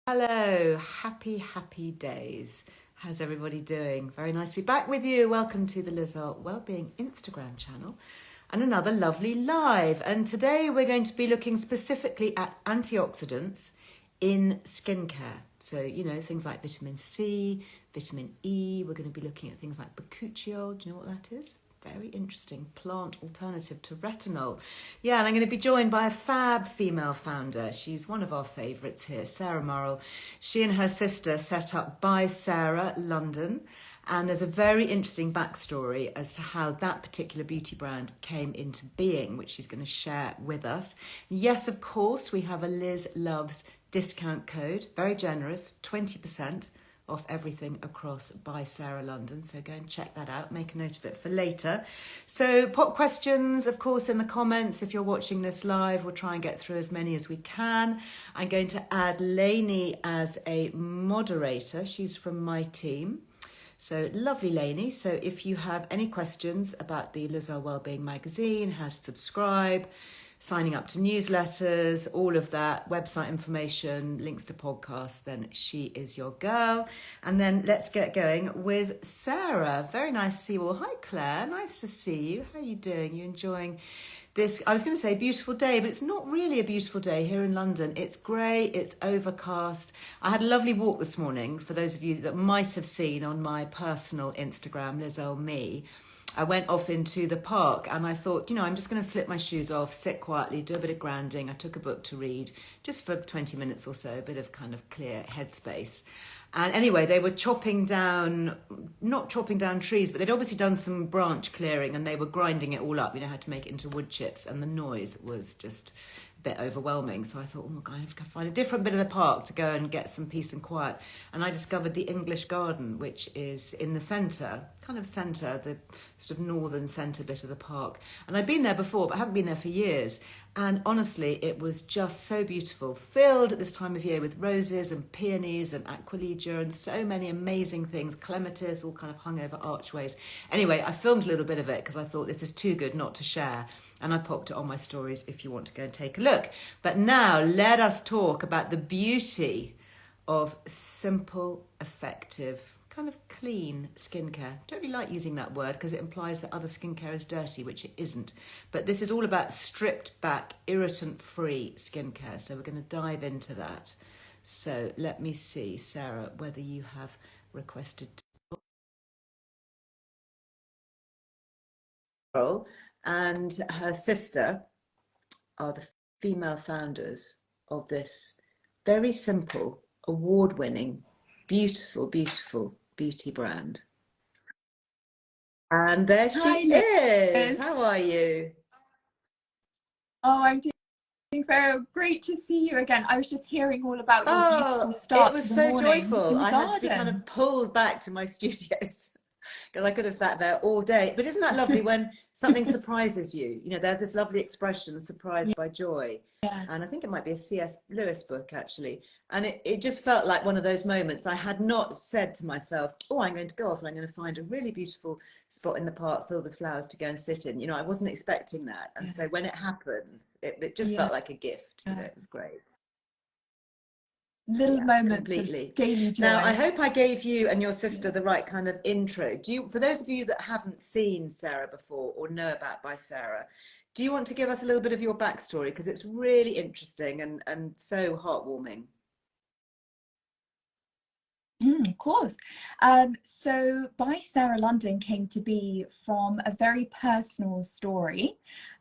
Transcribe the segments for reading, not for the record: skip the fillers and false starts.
Hello, happy days. How's everybody doing? Very nice to be back with you. Welcome to the Earle Wellbeing Instagram channel and another lovely live. And today we're going to be looking specifically at antioxidants in skincare. So, things like vitamin C, vitamin E. We're going to be looking at things like bakuchiol. Do you know what that is? Very interesting plant alternative to retinol. Yeah, and I'm going to be joined by a fab female founder. She's one of our favourites here, Sarah Morrell. She and her sister set up By Sarah London. And there's a very interesting backstory as to how that particular beauty brand came into being, which she's going to share with us. Yes, of course, we have a Liz Loves discount code, very generous, 20% off everything across By Sarah London. So go and check that out, make a note of it for later. So pop questions, of course, in the comments. If you're watching this live, we'll try and get through as many as we can. I'm going to add Lainey as a moderator. She's from my team. So lovely, Lainey. So if you have any questions about the Earle Wellbeing magazine, how to subscribe, signing up to newsletters, all of that, website information, links to podcasts, then she is your girl. And then let's get going with Sarah. Very nice to see you all. Hi, Claire. Nice to see you. How are you doing? You enjoying this? I was going to say beautiful day, but it's not really a beautiful day here in London. It's grey, it's overcast. I had a lovely walk this morning, for those of you that might have seen on my personal Instagram, Lizelle Me. I went off into the park and I thought, I'm just going to slip my shoes off, sit quietly, do a bit of grounding. I took a book to read just for 20 minutes or so, a bit of kind of clear headspace. And anyway, they were not chopping down trees, but they'd obviously done some branch clearing and they were grinding it all up, had to make it into wood chips, and the noise was just bit overwhelming. So I thought, oh my God, I have to find a different bit of the park to go and get some peace and quiet. And I discovered the English Garden, which is in the centre, the sort of northern centre bit of the park. And I'd been there before, but I haven't been there for years. And honestly, it was just so beautiful, filled at this time of year with roses and peonies and aquilegia and so many amazing things, clematis, all kind of hung over archways. Anyway, I filmed a little bit of it because I thought this is too good not to share. And I popped it on my stories if you want to go and take a look. But now let us talk about the beauty of simple, effective, kind of clean skincare. Don't really like using that word because it implies that other skincare is dirty, which it isn't. But this is all about stripped back, irritant-free skincare. So we're going to dive into that. So let me see, Sarah, whether you have requested to and her sister are the female founders of this very simple, award-winning, beautiful beauty brand. And there she is. How are you? Oh, I'm doing very great to see you again. I was just hearing all about your beautiful start to the morning. It was so joyful. I garden. had to be kind of pulled back to my studios because I could have sat there all day. But isn't that lovely when something surprises you? There's this lovely expression, surprised by joy. Yeah. And I think it might be a C.S. Lewis book, actually. And it just felt like one of those moments. I had not said to myself, oh, I'm going to go off and I'm going to find a really beautiful spot in the park filled with flowers to go and sit in. I wasn't expecting that. And so when it happened, it just felt like a gift. It was great. Little moments of daily joy. Now, I hope I gave you and your sister the right kind of intro. For those of you that haven't seen Sarah before or know about By Sarah, do you want to give us a little bit of your backstory? Because it's really interesting and so heartwarming. Of course. So By Sarah London came to be from a very personal story.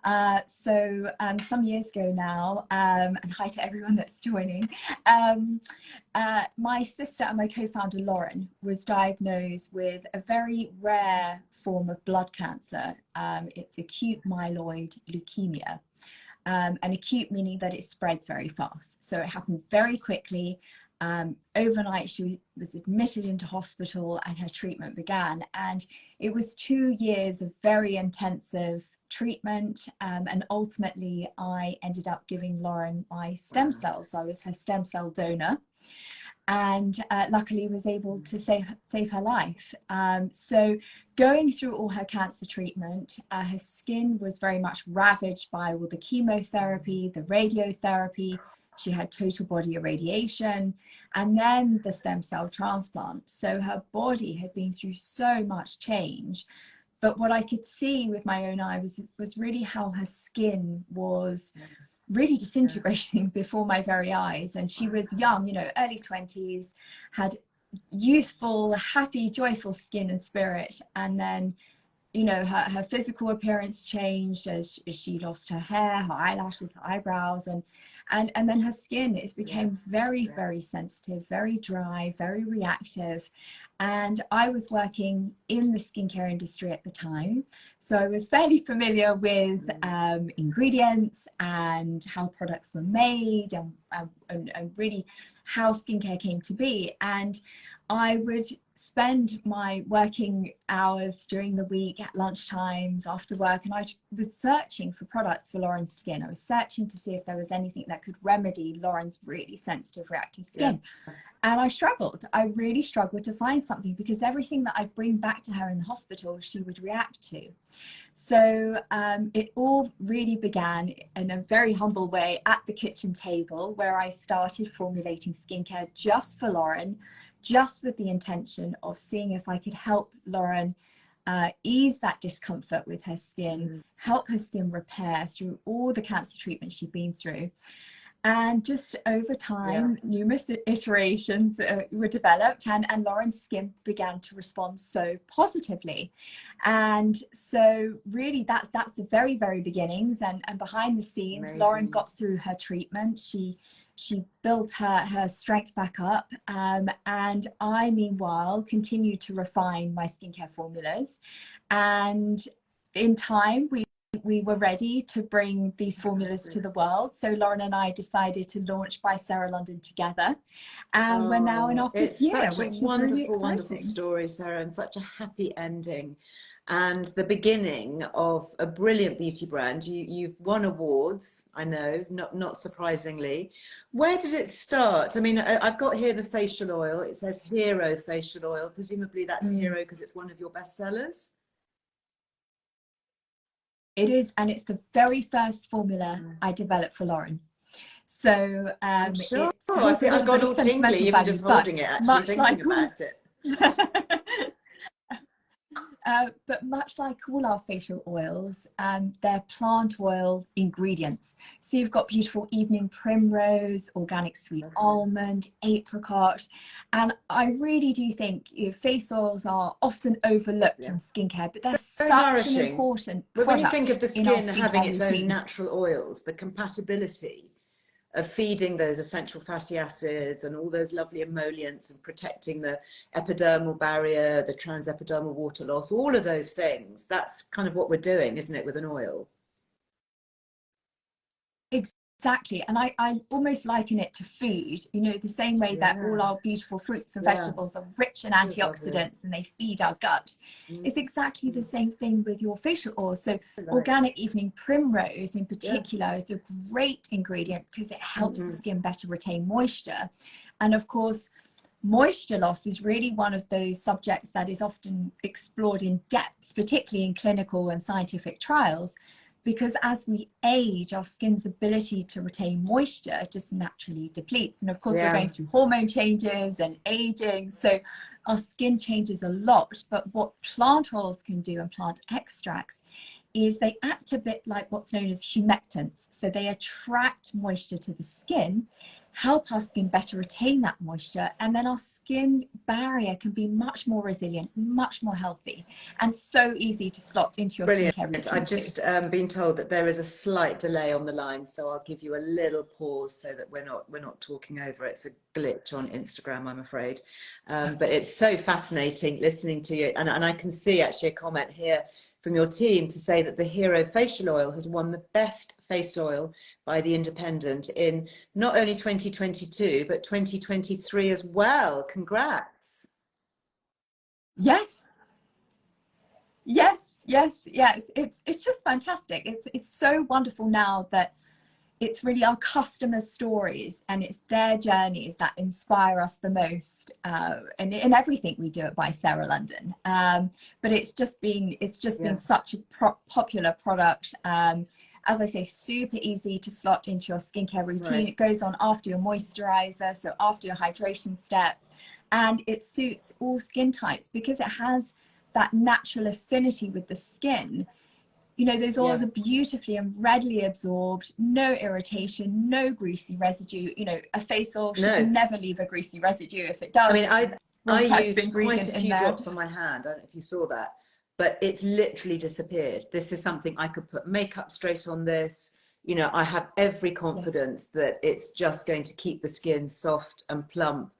Some years ago now, and hi to everyone that's joining, my sister and my co-founder Lauren was diagnosed with a very rare form of blood cancer. It's acute myeloid leukemia. And acute meaning that it spreads very fast. So it happened very quickly. Overnight she was admitted into hospital and her treatment began, and it was 2 years of very intensive treatment, and ultimately I ended up giving Lauren my stem cells. So I was her stem cell donor, and luckily was able to save her life. So going through all her cancer treatment, her skin was very much ravaged by all the chemotherapy, the radiotherapy, she had total body irradiation, and then the stem cell transplant. So her body had been through so much change. But what I could see with my own eye was really how her skin was really disintegrating before my very eyes. And she was young, you know, early 20s, had youthful, happy, joyful skin and spirit. And then, you know, her physical appearance changed as she lost her hair, her eyelashes, her eyebrows, and then her skin, it became very, very sensitive, very dry, very reactive. And I was working in the skincare industry at the time, so I was fairly familiar with ingredients and how products were made, and really how skincare came to be. And I would spend my working hours during the week at lunchtimes, after work, and I was searching for products for Lauren's skin. I was searching to see if there was anything that could remedy Lauren's really sensitive, reactive skin. Yeah. And I struggled. I really struggled to find something, because everything that I'd bring back to her in the hospital, she would react to. So it all really began in a very humble way at the kitchen table, where I started formulating skincare just for Lauren, just with the intention of seeing if I could help Lauren ease that discomfort with her skin, help her skin repair through all the cancer treatment she'd been through. And just over time, numerous iterations were developed, and Lauren's skin began to respond so positively. And so really that's the very, very beginnings, and behind the scenes. Amazing. Lauren got through her treatment. She built her strength back up, and I, meanwhile, continued to refine my skincare formulas. And in time, we were ready to bring these formulas to the world. So Lauren and I decided to launch By Sarah London together, and we're now in our fifth year, which is really exciting. Wonderful story, Sarah, and such a happy ending, and the beginning of a brilliant beauty brand. You've won awards, I know, not surprisingly. Where did it start? I mean, I've got here the facial oil. It says Hero facial oil. Presumably that's Hero because it's one of your bestsellers. It is, and it's the very first formula I developed for Lauren. So sure. I've got all tingly even just holding it, actually thinking about it. But much like all our facial oils, they're plant oil ingredients. So you've got beautiful evening primrose, organic sweet almond, apricot. And I really do think, you know, face oils are often overlooked in skincare, but they're such an important product. But when you think of the skin having its own natural oils, the compatibility of feeding those essential fatty acids and all those lovely emollients and protecting the epidermal barrier, the transepidermal water loss, all of those things, that's kind of what we're doing, isn't it, with an oil? Exactly. And I almost liken it to food, you know, the same way that all our beautiful fruits and vegetables are rich in antioxidants and they feed our gut. It's exactly the same thing with your facial oil. So organic evening primrose in particular is a great ingredient because it helps the skin better retain moisture. And of course, moisture loss is really one of those subjects that is often explored in depth, particularly in clinical and scientific trials, because as we age, our skin's ability to retain moisture just naturally depletes. And of course, we're going through hormone changes and aging, so our skin changes a lot. But what plant oils can do, and plant extracts, is they act a bit like what's known as humectants. So they attract moisture to the skin, help our skin better retain that moisture, and then our skin barrier can be much more resilient, much more healthy, and so easy to slot into your skincare routine. I've just been told that there is a slight delay on the line, so I'll give you a little pause so that we're not talking over. It's a glitch on Instagram, I'm afraid, but it's so fascinating listening to you, and I can see actually a comment here from your team to say that the Hero facial oil has won the best face oil by The Independent in not only 2022 but 2023 as well. Congrats. Yes, it's just fantastic. It's so wonderful now that it's really our customers' stories and it's their journeys that inspire us the most, and in everything we do at By Sarah London. But it's just been such a popular product, and as I say, super easy to slot into your skincare routine. Right. It goes on after your moisturizer, so after your hydration step, and it suits all skin types because it has that natural affinity with the skin. You know, those oils are beautifully and readily absorbed, no irritation, no greasy residue. You know, a face oil should never leave a greasy residue. If it does, I mean, I used quite a few there. drops on my hand. I don't know if you saw that, but it's literally disappeared. This is something I could put makeup straight on this. You know, I have every confidence that it's just going to keep the skin soft and plump.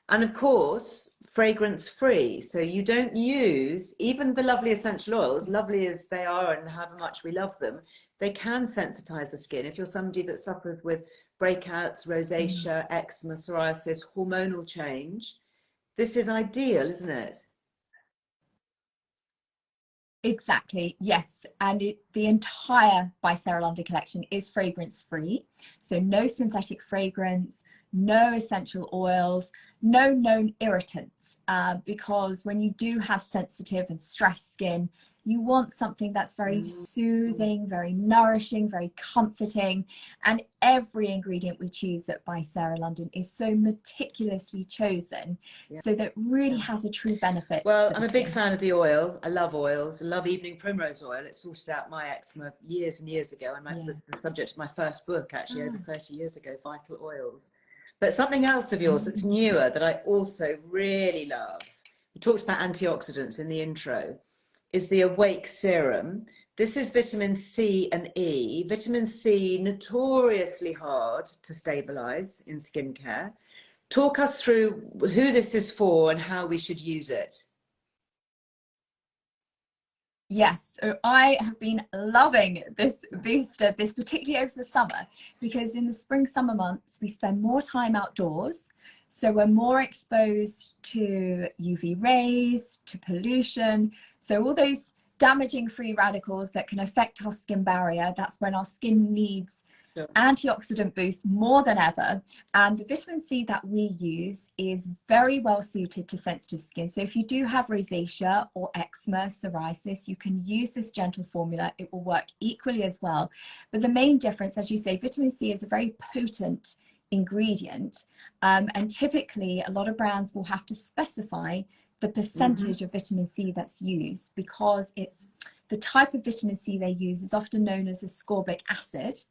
And of course, fragrance free. So you don't use even the lovely essential oils, lovely as they are and however much we love them, they can sensitize the skin. If you're somebody that suffers with breakouts, rosacea, eczema, psoriasis, hormonal change, this is ideal, isn't it? Exactly, yes. And the entire by Sarah London collection is fragrance free. So no synthetic fragrance, no essential oils, no known irritants, because when you do have sensitive and stressed skin, you want something that's very soothing, very nourishing, very comforting. And every ingredient we choose at By Sarah London is so meticulously chosen, so that really has a true benefit. Well, I'm a big fan of the oil. I love oils. I love evening primrose oil. It sorted out my eczema years and years ago. And the subject of my first book, actually, over 30 years ago, Vital Oils. But something else of yours that's newer that I also really love, we talked about antioxidants in the intro, is the Awake Serum. This is vitamin C and E. Vitamin C, notoriously hard to stabilize in skincare. Talk us through who this is for and how we should use it. Yes, so I have been loving this booster, this particularly over the summer, because in the spring, summer months, we spend more time outdoors. So we're more exposed to UV rays, to pollution. So all those damaging free radicals that can affect our skin barrier, that's when our skin needs antioxidant boost more than ever. And the vitamin C that we use is very well suited to sensitive skin. So if you do have rosacea or eczema, psoriasis, you can use this gentle formula. It will work equally as well. But the main difference, as you say, vitamin C is a very potent ingredient. And typically a lot of brands will have to specify the percentage of vitamin C that's used, because it's the type of vitamin C they use is often known as ascorbic acid.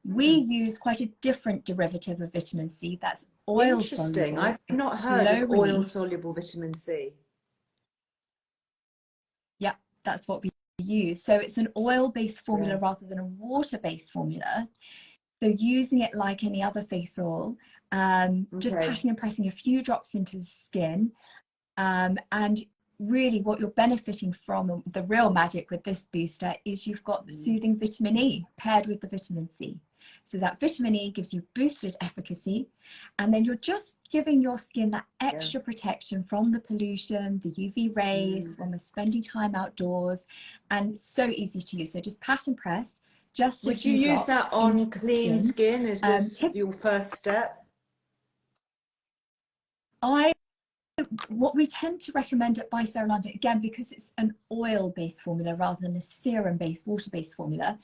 We use quite a different derivative of vitamin C that's oil soluble. I've not heard of oil soluble vitamin C. Yeah, that's what we use. So it's an oil-based formula rather than a water-based formula. So using it like any other face oil, just patting and pressing a few drops into the skin, and really what you're benefiting from, the real magic with this booster, is you've got the soothing vitamin E paired with the vitamin C. So that vitamin E gives you boosted efficacy, and then you're just giving your skin that extra protection from the pollution, the UV rays, when we're spending time outdoors, and so easy to use. So just pat and press. Just would you use that on clean skin? Is this your first step? What we tend to recommend at By Sarah London, again, because it's an oil-based formula rather than a serum-based, water-based formula,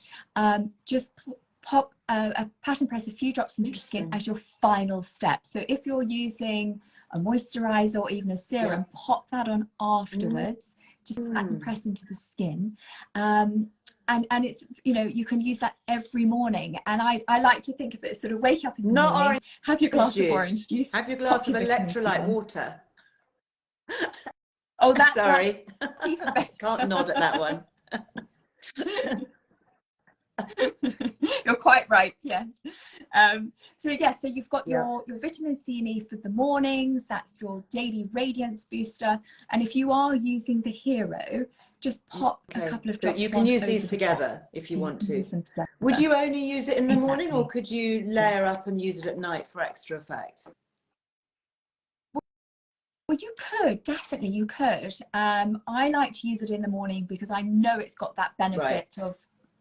just pop a pat and press a few drops into the skin as your final step. So if you're using a moisturizer or even a serum, pop that on afterwards. Just pat and press into the skin. And it's, you know, you can use that every morning. And I like to think of it as sort of wake up in the morning, have your glass of orange juice, have your glass of electrolyte water. Oh, that's sorry. That's even better. Can't nod at that one. You're quite right, yes. So yes, so you've got your vitamin C and E for the mornings. That's your daily radiance booster. And if you are using the Hero, just pop a couple of drops. You can use these together if you want to. Would you only use it in the morning, or could you layer up and use it at night for extra effect? Well, you could, definitely you could. I like to use it in the morning because I know it's got that benefit of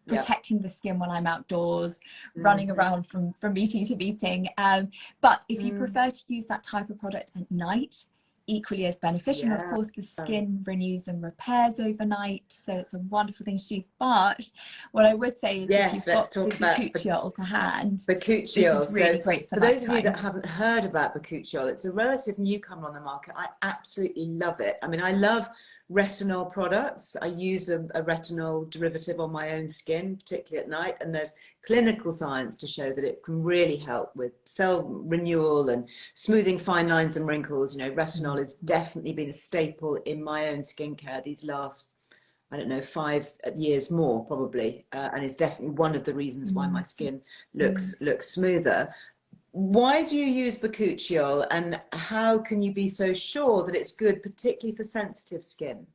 protecting the skin when I'm outdoors, running around from meeting to meeting. But if you prefer to use that type of product at night, equally as beneficial. Of Yeah. course, the skin renews and repairs overnight, so it's a wonderful thing to do. But what I would say is if Yes, you've let's got the talk about bakuchiol to hand, this bakuchiol. is really So great for for those of you that nighttime. haven't heard about bakuchiol, it's a relative newcomer on the market. I absolutely love it. I mean, I love retinol products. I use a retinol derivative on my own skin, particularly at night, and there's clinical science to show that it can really help with cell renewal and smoothing fine lines and wrinkles. You know, retinol has definitely been a staple in my own skincare these last, I don't know, 5 years more probably, and it's definitely one of the reasons why my skin looks smoother. Why do you use bakuchiol, and how can you be so sure that it's good, particularly for sensitive skin?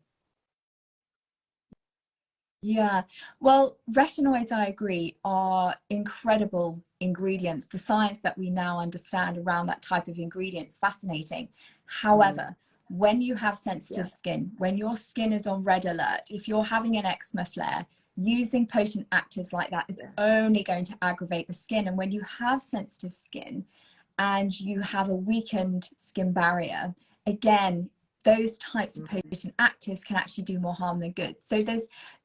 Yeah, well, retinoids, I agree, are incredible ingredients. The science that we now understand around that type of ingredient is fascinating. However, when you have sensitive skin, when your skin is on red alert, if you're having an eczema flare, using potent actives like that is only going to aggravate the skin. And when you have sensitive skin and you have a weakened skin barrier, again, those types of potent actives can actually do more harm than good. So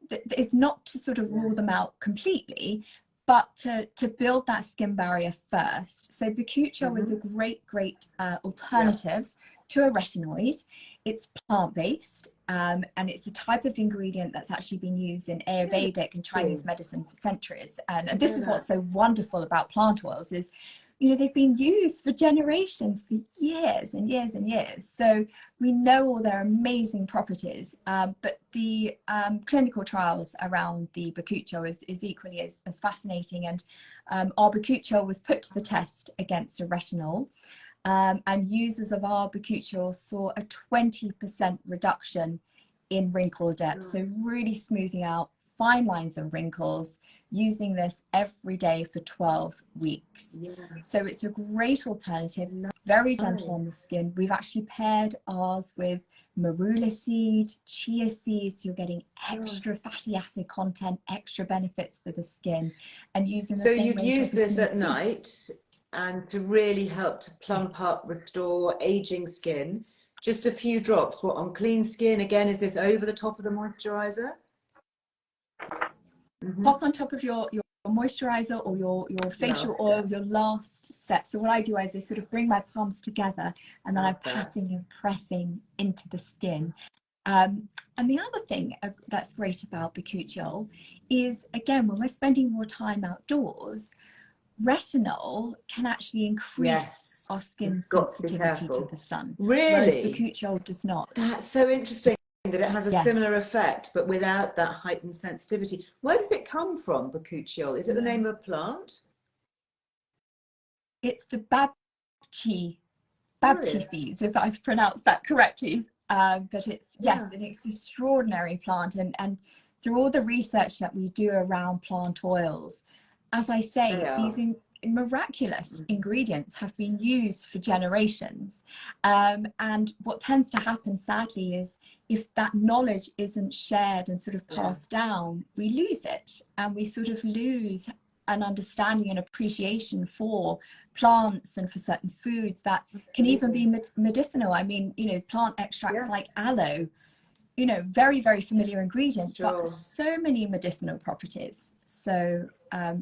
it's not to sort of rule them out completely, but to build that skin barrier first. So bakuchiol is a great alternative to a retinoid. It's plant-based, and it's a type of ingredient that's actually been used in Ayurvedic and Chinese medicine for centuries. And this is what's so wonderful about plant oils is, you know, they've been used for generations, for years and years and years. So we know all their amazing properties, but the clinical trials around the bakuchiol is equally as fascinating. And our bakuchiol was put to the test against a retinol, and users of our bakuchiol saw a 20% reduction in wrinkle depth. So really smoothing out fine lines and wrinkles, using this every day for 12 weeks. So it's a great alternative. It's very gentle on the skin. We've actually paired ours with marula seed, chia seeds. You're getting extra fatty acid content, extra benefits for the skin, and using the So same you'd range use of this vitamin at C. night and to really help to plump up, restore aging skin. Just a few drops. What, on clean skin? Again, is this over the top of the moisturizer? Pop on top of your moisturizer or your facial oil, your last step. So what I do is I sort of bring my palms together and then I'm patting and pressing into the skin. And the other thing that's great about bakuchiol is, again, when we're spending more time outdoors, retinol can actually increase our skin sensitivity to the sun. Whereas Really? bakuchiol does not. That's so interesting that it has a Yes. similar effect, but without that heightened sensitivity. Where does it come from, bakuchiol? Is it the name of a plant? It's the babchi seeds, if I've pronounced that correctly. But it's, yes, it's an extraordinary plant. And through all the research that we do around plant oils, as I say, these miraculous ingredients have been used for generations. And what tends to happen, sadly, is if that knowledge isn't shared and sort of passed down, we lose it, and we sort of lose an understanding and appreciation for plants and for certain foods that can even be medicinal. I mean, you know, plant extracts like aloe, you know, very, very familiar ingredient, but so many medicinal properties. So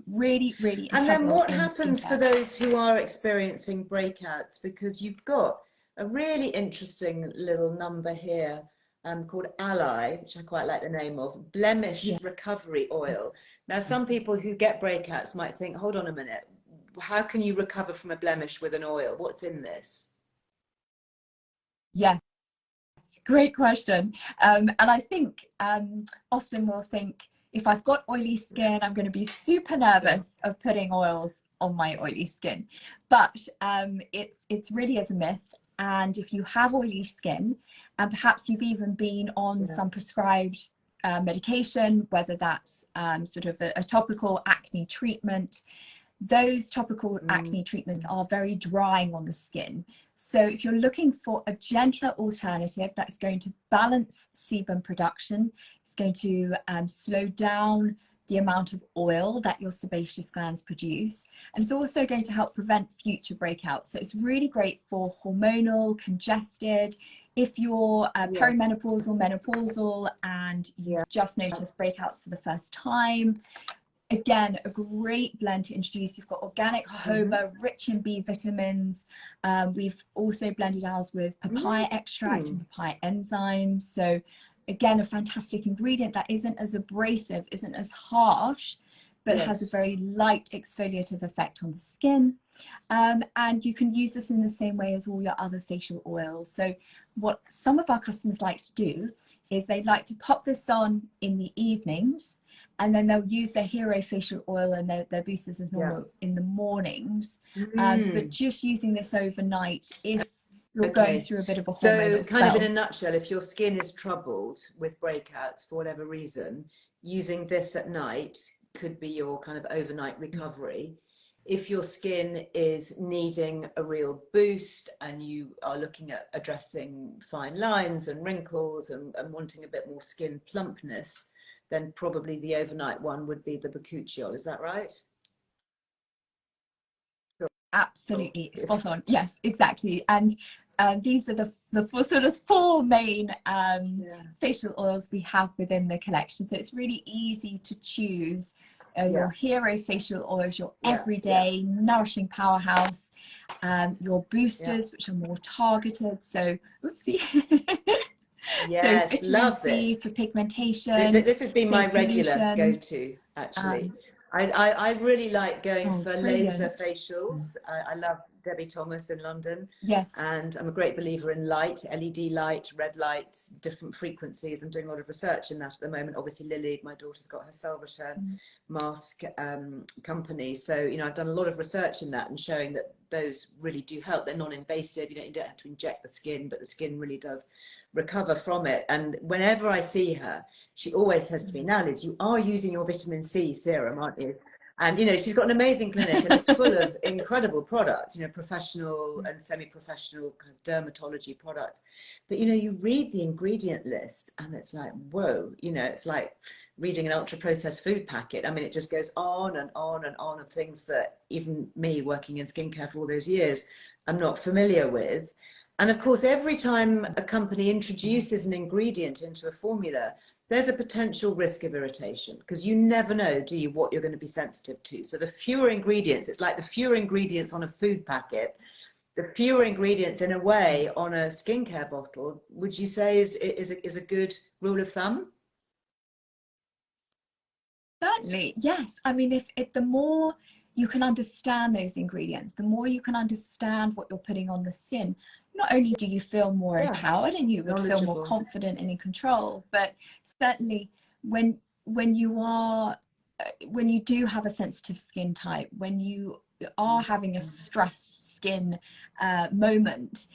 really, really integral. And then what happens skincare for those who are experiencing breakouts? Because you've got a really interesting little number here called Ally, which I quite like the name of, Blemish Recovery Oil. Now, some people who get breakouts might think, hold on a minute, how can you recover from a blemish with an oil? What's in this? Yes, great question. And I think often we'll think, if I've got oily skin, I'm going to be super nervous of putting oils on my oily skin. But it's really is a myth. And if you have oily skin, and perhaps you've even been on some prescribed medication, whether that's sort of a topical acne treatment, those topical acne treatments are very drying on the skin. So if you're looking for a gentler alternative that's going to balance sebum production, it's going to slow down the amount of oil that your sebaceous glands produce. And it's also going to help prevent future breakouts. So it's really great for hormonal, congested, if you're perimenopausal, menopausal, and you've just noticed breakouts for the first time. Again, a great blend to introduce. You've got organic jojoba, rich in B vitamins. We've also blended ours with papaya extract and papaya enzymes. So again, a fantastic ingredient that isn't as abrasive, isn't as harsh, but has a very light exfoliative effect on the skin. And you can use this in the same way as all your other facial oils. So what some of our customers like to do is they like to pop this on in the evenings, and then they'll use their hero facial oil and their boosters as normal in the mornings. But just using this overnight if you're going through a bit of a hormonal spell. Kind of in a nutshell, if your skin is troubled with breakouts for whatever reason, using this at night could be your kind of overnight recovery. If your skin is needing a real boost and you are looking at addressing fine lines and wrinkles and wanting a bit more skin plumpness, then probably the overnight one would be the bakuchiol. Is that right? Absolutely, spot on. Yes, exactly. And these are the four main facial oils we have within the collection. So it's really easy to choose your hero facial oils, your everyday nourishing powerhouse, your boosters, which are more targeted. So, oopsie. Yes, so love vitamin C this. for pigmentation. This has been my regular go-to, actually. I really like going for laser facials. I love Debbie Thomas in London. Yes. And I'm a great believer in light, LED light, red light, different frequencies. I'm doing a lot of research in that at the moment. Obviously, Lily, my daughter's got her Salvator mask company. So, you know, I've done a lot of research in that and showing that those really do help. They're non-invasive. You don't have to inject the skin, but the skin really does recover from it. And whenever I see her, she always says to me, "Now, Liz, you are using your vitamin C serum, aren't you?" And, you know, she's got an amazing clinic and it's full of incredible products, you know, professional and semi-professional kind of dermatology products. But, you know, you read the ingredient list and it's like, whoa, you know, it's like reading an ultra-processed food packet. I mean, it just goes on and on and on of things that even me working in skincare for all those years, I'm not familiar with. And of course, every time a company introduces an ingredient into a formula, there's a potential risk of irritation because you never know, do you, what you're going to be sensitive to. So the fewer ingredients, it's like the fewer ingredients on a food packet, the fewer ingredients in a way on a skincare bottle, would you say is a good rule of thumb? Certainly, yes. I mean, if the more you can understand those ingredients, the more you can understand what you're putting on the skin, not only do you feel more empowered and you would feel more confident and in control, but certainly when you do have a sensitive skin type, when you are having a stressed skin moment,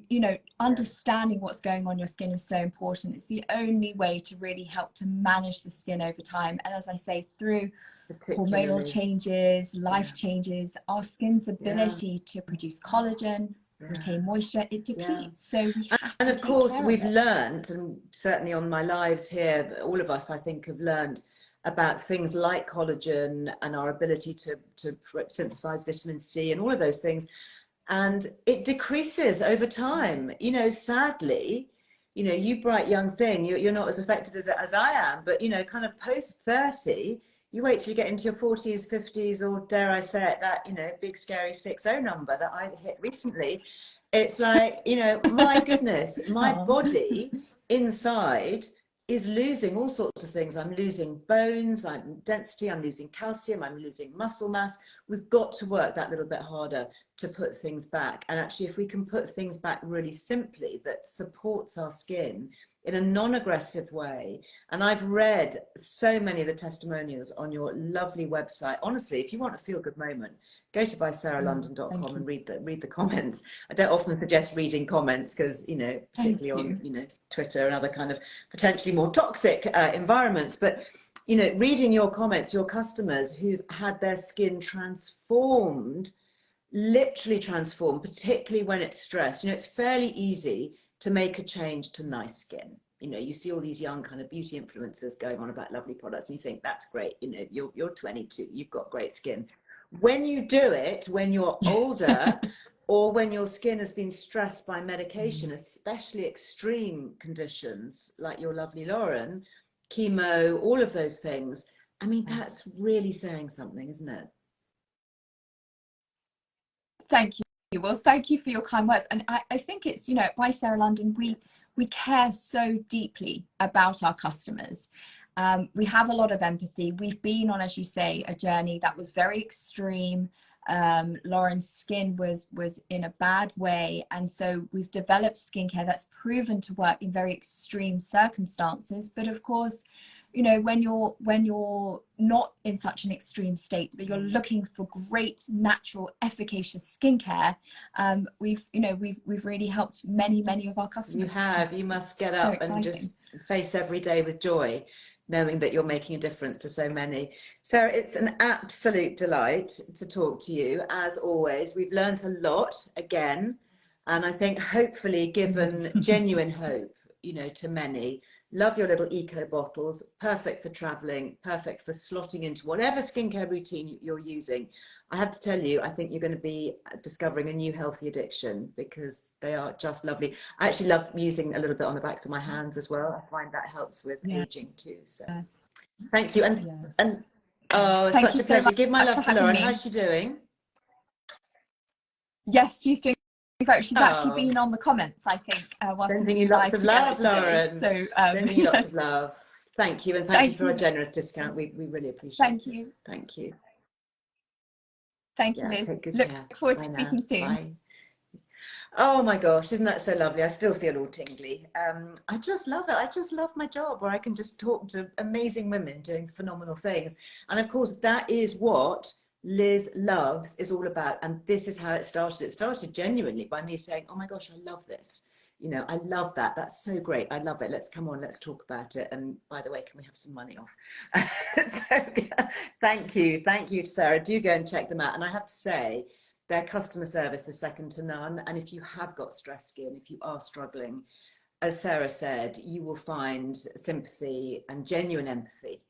you know, understanding what's going on in your skin is so important. It's the only way to really help to manage the skin over time. And as I say, through hormonal changes, life changes, our skin's ability to produce collagen, retain moisture, it depletes. So we have and to of course take care we've of it. learned, and certainly on my lives here, all of us I think have learned about things like collagen and our ability to synthesize vitamin C and all of those things, and it decreases over time. You know, sadly, you know, you bright young thing, you're not as affected as I am, but you know, kind of post 30, you wait till you get into your 40s, 50s, or dare I say it, that, you know, big scary 60 number that I hit recently. It's like, you know, my goodness, my body inside is losing all sorts of things. I'm losing bones, I'm density, I'm losing calcium, I'm losing muscle mass. We've got to work that little bit harder to put things back. And actually, if we can put things back really simply that supports our skin in a non-aggressive way. And I've read so many of the testimonials on your lovely website. Honestly, if you want a feel-good moment, go to bysaralondon.com and read the comments. I don't often suggest reading comments because, you know, particularly on, you know, Twitter and other kind of potentially more toxic environments. But, you know, reading your comments, your customers who've had their skin transformed, literally transformed, particularly when it's stressed. You know, it's fairly easy to make a change to nice skin. You know, you see all these young kind of beauty influencers going on about lovely products, and you think that's great. You know, you're 22, you've got great skin. When you do it, when you're older, or when your skin has been stressed by medication, especially extreme conditions like your lovely Lauren, chemo, all of those things. I mean, that's really saying something, isn't it? Thank you. Well, thank you for your kind words. And I think it's, you know, at By Sarah London, we care so deeply about our customers. We have a lot of empathy. We've been on, as you say, a journey that was very extreme. Lauren's skin was in a bad way, and so we've developed skincare that's proven to work in very extreme circumstances. But of course, you know, when you're not in such an extreme state, but you're looking for great, natural, efficacious skincare, we've really helped many of our customers. You have. You must get up and just face every day with joy, knowing that you're making a difference to so many. Sarah, it's an absolute delight to talk to you, as always. We've learned a lot again, and I think hopefully given genuine hope, you know, to many. Love your little eco bottles, perfect for traveling, perfect for slotting into whatever skincare routine you're using. I have to tell you, I think you're going to be discovering a new healthy addiction, because they are just lovely. I actually love using a little bit on the backs of my hands as well. I find that helps with aging too. So thank you. And oh, it's such a pleasure. Give my love to Lauren. How's she doing? Yes, she's doing great. She's actually been on the comments, I think, whilst sending you lots of love, Lauren. So sending you lots of love. Thank you, and thank you for a generous discount. We really appreciate it. Thank you. Thank you, Liz. Look forward to speaking soon. Bye. Oh my gosh, isn't that so lovely? I still feel all tingly. I just love it. I just love my job, where I can just talk to amazing women doing phenomenal things. And of course, that is what Liz Loves is all about. And this is how it started. It started genuinely by me saying, oh my gosh, I love this. You know, I love that. That's so great. I love it. Let's come on, let's talk about it. And by the way, can we have some money off? So, thank you. Thank you, Sarah. Do go and check them out. And I have to say, their customer service is second to none. And if you have got stressed skin, if you are struggling, as Sarah said, you will find sympathy and genuine empathy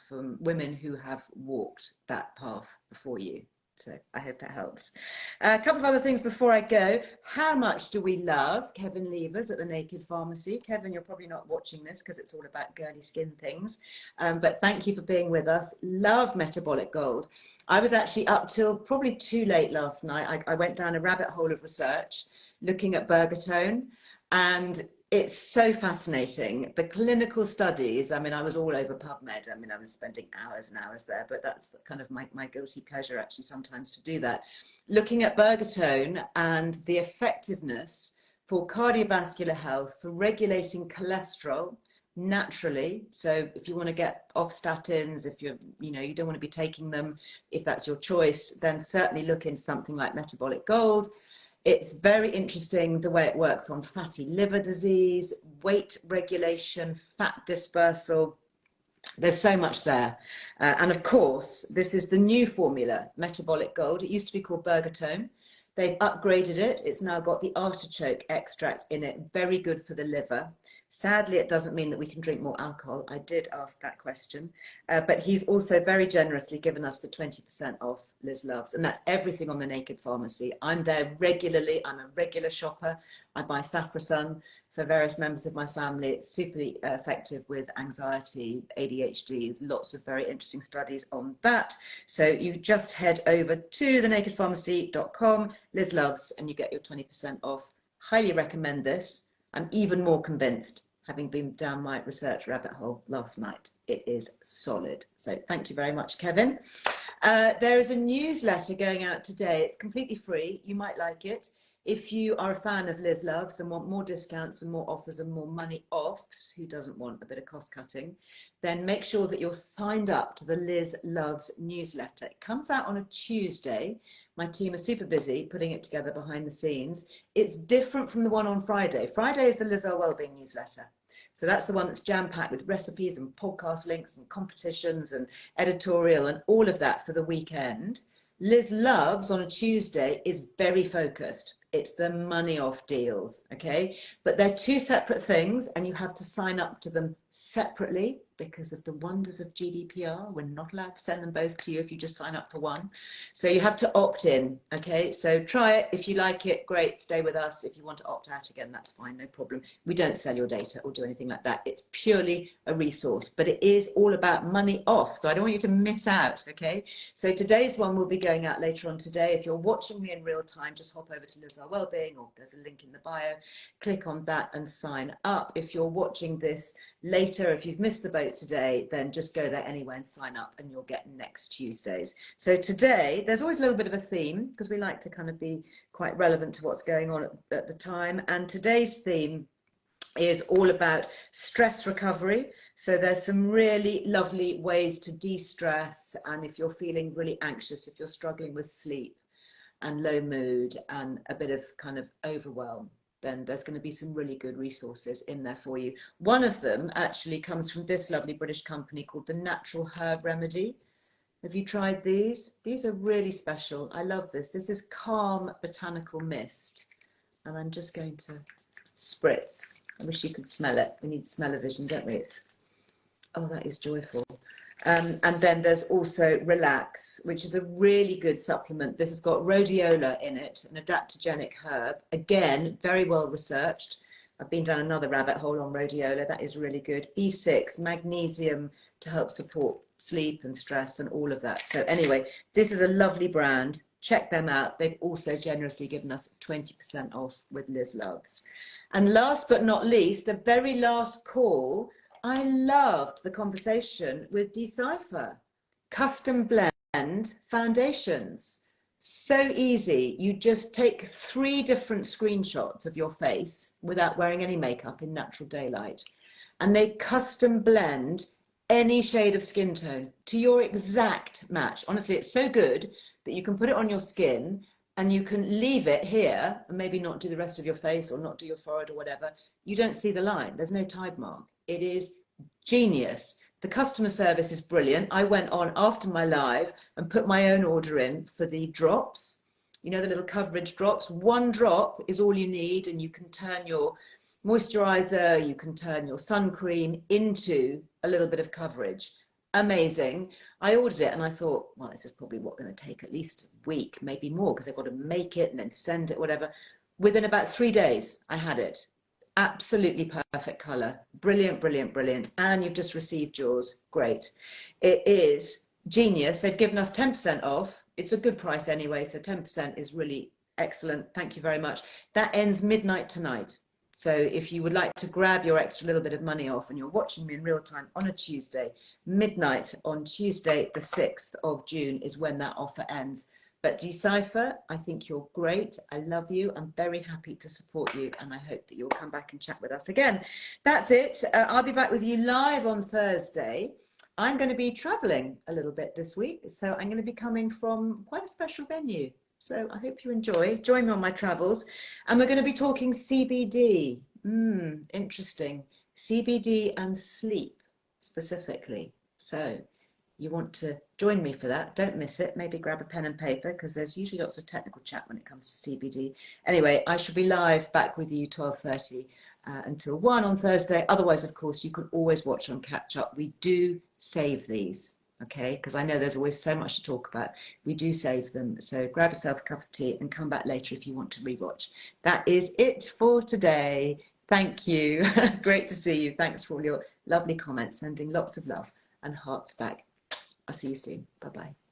from women who have walked that path before you. So I hope that helps. A couple of other things before I go. How much do we love Kevin Levers at the Naked Pharmacy? Kevin, you're probably not watching this because it's all about girly skin things. But thank you for being with us. Love Metabolic Gold. I was actually up till probably too late last night. I went down a rabbit hole of research looking at Bergatone, and it's so fascinating. The clinical studies, I mean, I was all over PubMed. I mean, I was spending hours and hours there, but that's kind of my guilty pleasure actually sometimes to do that. Looking at Bergatone and the effectiveness for cardiovascular health, for regulating cholesterol naturally. So if you want to get off statins, if you don't want to be taking them, if that's your choice, then certainly look into something like Metabolic Gold. It's very interesting the way it works on fatty liver disease, weight regulation, fat dispersal. There's so much there. And of course, this is the new formula, Metabolic Gold. It used to be called Bergatone. They've upgraded it. It's now got the artichoke extract in it, very good for the liver. Sadly, it doesn't mean that we can drink more alcohol. I did ask that question. But he's also very generously given us the 20% off Liz Loves. And that's everything on the Naked Pharmacy. I'm there regularly. I'm a regular shopper. I buy Saffrosun for various members of my family. It's super effective with anxiety, ADHD. There's lots of very interesting studies on that. So you just head over to thenakedpharmacy.com, Liz Loves, and you get your 20% off. Highly recommend this. I'm even more convinced, having been down my research rabbit hole last night. It is solid. So thank you very much, Kevin. There is a newsletter going out today. It's completely free. You might like it. If you are a fan of Liz Loves and want more discounts and more offers and more money offs, who doesn't want a bit of cost cutting, then make sure that you're signed up to the Liz Loves newsletter. It comes out on a Tuesday. My team are super busy putting it together behind the scenes. It's different from the one on Friday. Friday is the Earle Wellbeing newsletter. So that's the one that's jam-packed with recipes and podcast links and competitions and editorial and all of that for the weekend. Liz Loves on a Tuesday is very focused. It's the money off deals, okay? But they're two separate things, and you have to sign up to them separately because of the wonders of GDPR. We're not allowed to send them both to you if you just sign up for one. So you have to opt in, okay? So try it. If you like it, great, stay with us. If you want to opt out again, that's fine, no problem. We don't sell your data or do anything like that. It's purely a resource, but it is all about money off. So I don't want you to miss out, okay? So today's one will be going out later on today. If you're watching me in real time, just hop over to Earle Wellbeing, or there's a link in the bio. Click on that and sign up. If you're watching this later, if you've missed the boat today, then just go there anyway and sign up, and you'll get next Tuesdays. So today, there's always a little bit of a theme because we like to kind of be quite relevant to what's going on at the time. And today's theme is all about stress recovery. So there's some really lovely ways to de-stress. And if you're feeling really anxious, if you're struggling with sleep and low mood and a bit of kind of overwhelm, then there's going to be some really good resources in there for you. One of them actually comes from this lovely British company called the Natural Herb Remedy. Have you tried these? These are really special. I love this. This is Calm Botanical Mist. And I'm just going to spritz. I wish you could smell it. We need smell-o-vision, don't we? Oh, that is joyful. And then there's also Relax, which is a really good supplement. This has got rhodiola in it, an adaptogenic herb. Again, very well researched. I've been down another rabbit hole on rhodiola. That is really good. B6, magnesium to help support sleep and stress and all of that. So anyway, this is a lovely brand. Check them out. They've also generously given us 20% off with Liz Loves. And last but not least, the very last call, I loved the conversation with Decipher. Custom blend foundations. So easy. You just take 3 different screenshots of your face without wearing any makeup in natural daylight. And they custom blend any shade of skin tone to your exact match. Honestly, it's so good that you can put it on your skin and you can leave it here and maybe not do the rest of your face or not do your forehead or whatever. You don't see the line. There's no tide mark. It is genius. The customer service is brilliant. I went on after my live and put my own order in for the drops. You know, the little coverage drops. 1 drop is all you need, and you can turn your moisturizer, you can turn your sun cream into a little bit of coverage. Amazing. I ordered it and I thought, well, this is probably what going to take at least a week, maybe more, because I've got to make it and then send it, whatever. Within about 3 days, I had it. Absolutely perfect color. Brilliant, brilliant, brilliant. And you've just received yours. Great. It is genius. They've given us 10% off. It's a good price anyway, so 10% is really excellent. Thank you very much. That ends midnight tonight. So if you would like to grab your extra little bit of money off and you're watching me in real time on a Tuesday, midnight on Tuesday, the 6th of June is when that offer ends. But Decipher, I think you're great. I love you. I'm very happy to support you, and I hope that you'll come back and chat with us again. That's it. I'll be back with you live on Thursday. I'm going to be traveling a little bit this week, so I'm going to be coming from quite a special venue. So I hope you enjoy. Join me on my travels. And we're going to be talking CBD. Interesting. CBD and sleep specifically. So you want to join me for that. Don't miss it. Maybe grab a pen and paper, because there's usually lots of technical chat when it comes to CBD. Anyway, I shall be live back with you 12:30 until 1 on Thursday. Otherwise, of course, you can always watch on catch up. We do save these, okay? Because I know there's always so much to talk about. We do save them. So grab yourself a cup of tea and come back later if you want to rewatch. That is it for today. Thank you. Great to see you. Thanks for all your lovely comments. Sending lots of love and hearts back. I'll see you soon. Bye-bye.